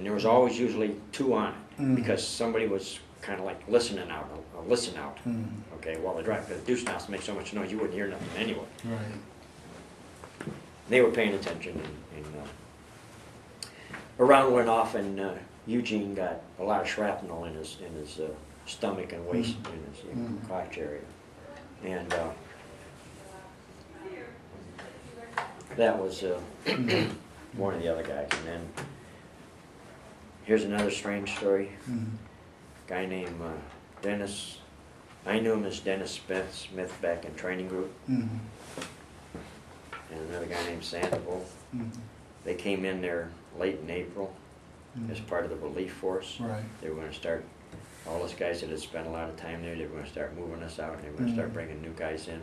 and there was always usually 2 on it, because somebody was kind of like listening out, a listen out, okay, while they drive, because deuce mouse makes so much noise you wouldn't hear nothing anyway. Right. They were paying attention, and a round went off, and Eugene got a lot of shrapnel in his stomach and waist, in his crotch area, and that was one of the other guys. And then here's another strange story. Guy named Dennis. I knew him as Dennis Smith back in training group. And another guy named Sandoval. They came in there late in April as part of the relief force. Right. They were going to start, all those guys that had spent a lot of time there, they were going to start moving us out, and they were going to start bringing new guys in.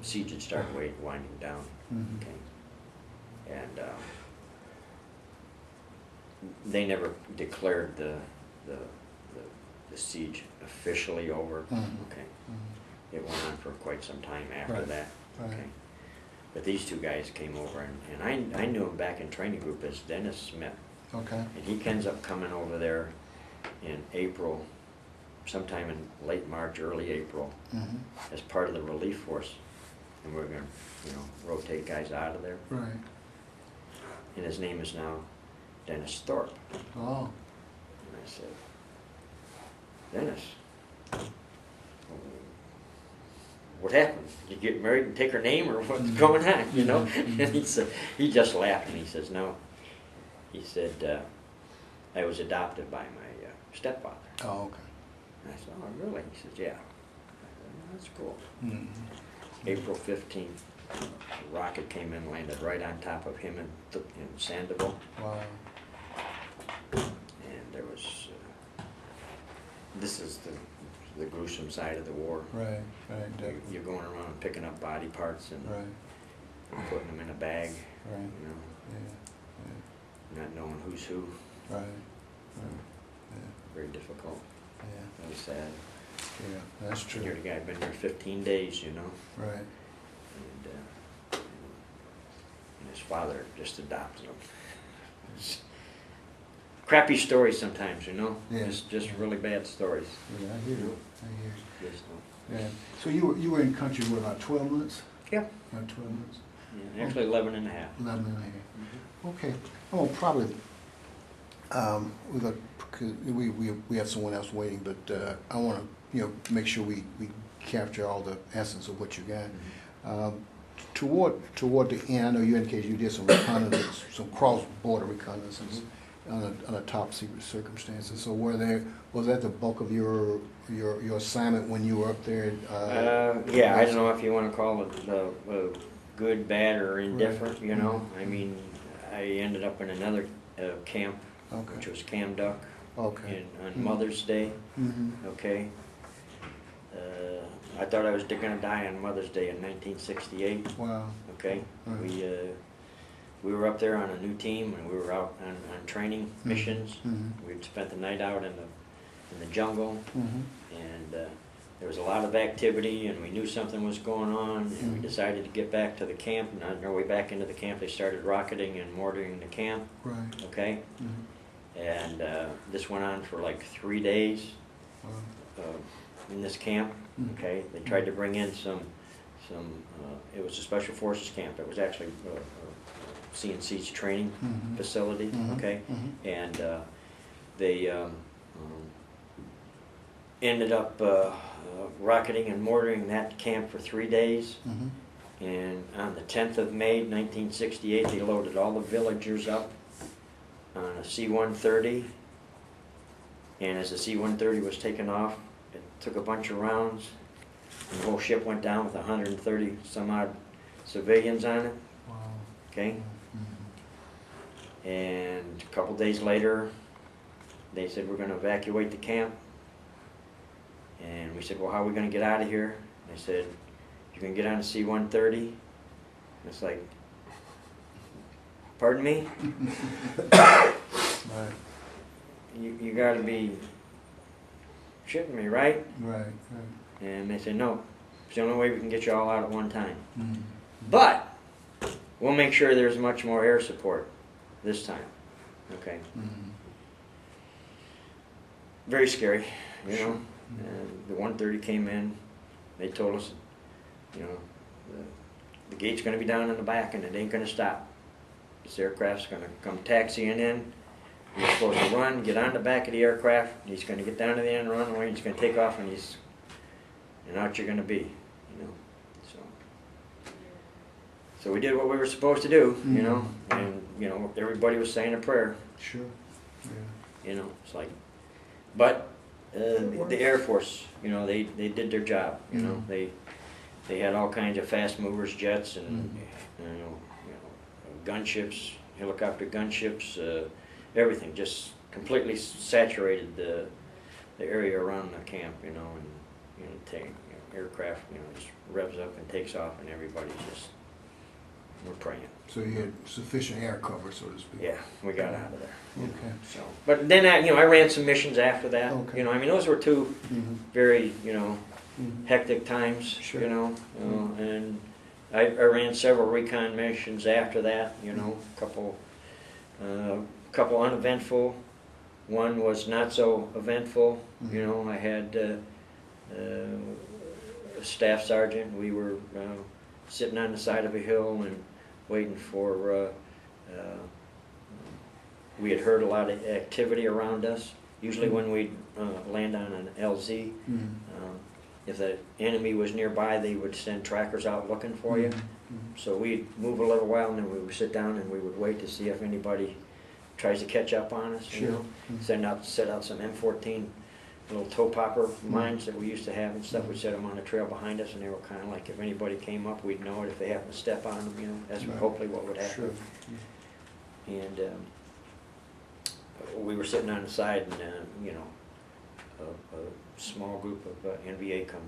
The siege had started winding down. Okay. And they never declared the siege officially over. Okay. It went on for quite some time after that. Okay. But these 2 guys came over, and I knew him back in training group as Dennis Smith. Okay. And he ends up coming over there in April, sometime in late March, early April, as part of the relief force. And we're going to, rotate guys out of there. Right. And his name is now Dennis Thorpe. Oh. And I said, Dennis, what happened? Did you get married and take her name, or what's going on, And he said, he just laughed, and he says, no. He said, I was adopted by my stepfather. Oh, okay. And I said, oh, really? He says, yeah. I said, oh, that's cool. April 15th, a rocket came in, landed right on top of him in Sandoval. Wow. And there was, this is the gruesome side of the war. Right, right. You're going around picking up body parts and putting them in a bag, Right. Not knowing who's who. Right. Very difficult. Yeah. Very sad. Yeah, that's true. You're the guy been there 15 days, Right. And his father just adopted him. Crappy stories sometimes, Yeah. Just really bad stories. Yeah, I hear you. I hear you. Just, Yeah. So you were in country for about 12 months? Yeah. About 12 months? Yeah, actually 11 and a half. 11 and a half. Okay. Oh, probably. We have someone else waiting, but I want to make sure we capture all the essence of what you got. Toward the end, I know you indicated you did some reconnaissance, some cross-border reconnaissance on a top secret circumstances. So was that the bulk of your assignment when you were up there? Yeah, I don't know if you want to call it good, bad, or indifferent. I mean, I ended up in another camp, which was Cam Duck, on Mother's Day. Okay. I thought I was going to die on Mother's Day in 1968. Wow. Okay. We were up there on a new team, and we were out on training missions. We'd spent the night out in the jungle, and there was a lot of activity, and we knew something was going on, and we decided to get back to the camp. And on our way back into the camp, they started rocketing and mortaring the camp. Right. Okay. And this went on for like 3 days in this camp. Okay. They tried to bring in some. It was a special forces camp. It was actually CNC's training facility. Okay. And they ended up rocketing and mortaring that camp for 3 days. And on the 10th of May, 1968, they loaded all the villagers up on a C-130. And as the C-130 was taken off, it took a bunch of rounds. And the whole ship went down with 130 some odd civilians on it. Wow. Okay. And a couple days later, they said, we're going to evacuate the camp. And we said, well, how are we going to get out of here? They said, you can get on a C-130. And it's like, pardon me? Right. You got to be shitting me, right? Right. And they said, no, it's the only way we can get you all out at one time. But we'll make sure there's much more air support. this time, okay? Mm-hmm. Very scary, you Sure. know. And the 130 came in, they told us, you know, the gate's gonna be down in the back and it ain't gonna stop. This aircraft's gonna come taxiing in. He's supposed to run, get on the back of the aircraft. He's gonna get down to the end of the runway. He's gonna take off, and out you're gonna be, you know. So we did what we were supposed to do, you know, and you know everybody was saying a prayer. Sure. Yeah. You know, it's like, but the Air Force, you know, they did their job. You know, they had all kinds of fast movers, jets, and you know, gunships, helicopter gunships, everything. Just completely saturated the area around the camp. You know, and aircraft, you know, just revs up and takes off, and everybody's just, we're praying. So you had sufficient air cover, so to speak. Yeah, we got out of there. Okay. So, but then I ran some missions after that. Okay. You know, I mean, those were two very, you know, hectic times. Sure. You know, and I ran several recon missions after that. You know, a couple uneventful. One was not so eventful. You know, I had a staff sergeant. We were sitting on the side of a hill and waiting for, we had heard a lot of activity around us. Usually when we land on an LZ, if the enemy was nearby, they would send trackers out looking for you. So we'd move a little while and then we would sit down and we would wait to see if anybody tries to catch up on us, you know. Set out some M14 little toe popper mines that we used to have and stuff. We'd set them on the trail behind us, and they were kind of like, if anybody came up, we'd know it if they happened to step on them, you know. That's hopefully what would happen. Sure. And we were sitting on the side, and you know, a small group of NVA come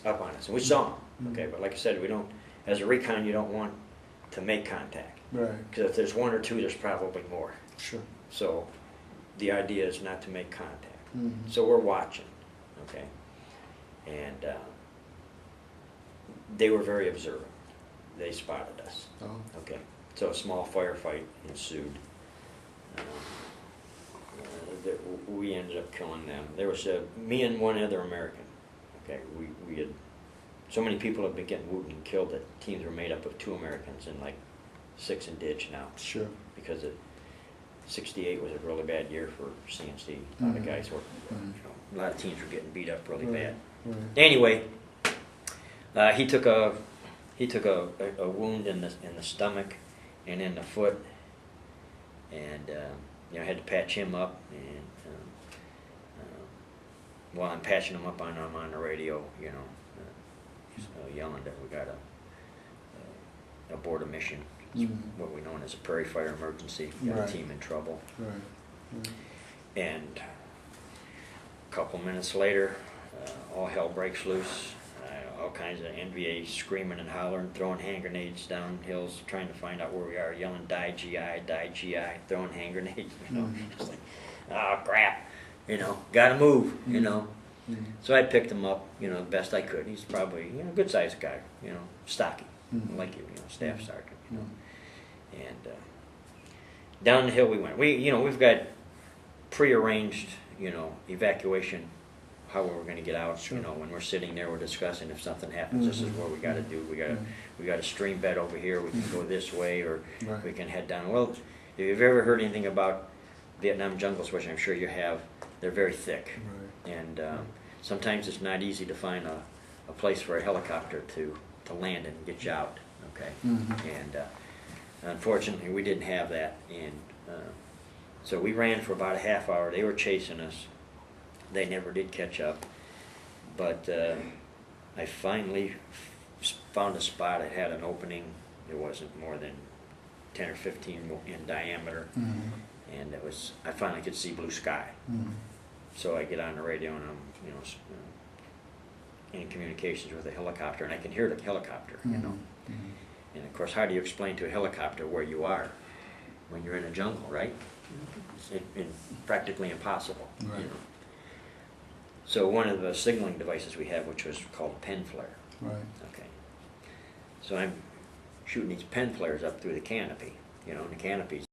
up on us, and we saw them. Okay, but like I said, we don't. As a recon, you don't want to make contact. Right. Because if there's one or two, there's probably more. Sure. So the idea is not to make contact. So we're watching, okay, and they were very observant. They spotted us. Okay, so a small firefight ensued. We ended up killing them. There was me and one other American. Okay, we had so many people have been getting wounded and killed that teams were made up of 2 Americans and like 6 in ditch now. Sure. Because '68 was a really bad year for CNC. A lot of guys were, you know, a lot of teams were getting beat up really bad. Anyway, he took a wound in the stomach and in the foot, and you know, I had to patch him up. And while I'm patching him up, I'm on the radio, you know, yelling that we got a abort a mission. What we know as a prairie fire emergency. Got a team in trouble. And a couple minutes later, all hell breaks loose. All kinds of NVA screaming and hollering, throwing hand grenades down hills, trying to find out where we are, yelling die GI, throwing hand grenades, you know. Just like, oh crap, you know, gotta move, you know. So I picked him up, you know, the best I could. He's probably, you know, a good sized guy, you know, stocky, like you know, staff sergeant, you know. And down the hill we went. We've got prearranged, you know, evacuation, how we're going to get out. Sure. You know, when we're sitting there, we're discussing if something happens, this is what we got to do. We got a stream bed over here. We can go this way, or we can head down. Well, if you've ever heard anything about Vietnam jungles, which I'm sure you have, they're very thick, and sometimes it's not easy to find a place for a helicopter to land and get you out. Okay, and unfortunately, we didn't have that, and so we ran for about a half hour. They were chasing us. They never did catch up, but I finally found a spot that had an opening. It wasn't more than 10 or 15 in diameter, and it was. I finally could see blue sky. So I get on the radio, and I'm, you know, in communications with a helicopter, and I can hear the helicopter, you know. And of course, how do you explain to a helicopter where you are when you're in a jungle, right? It's practically impossible. Right. You know? So one of the signaling devices we have, which was called a pen flare. Right. Okay. So I'm shooting these pen flares up through the canopy, you know, and the canopy's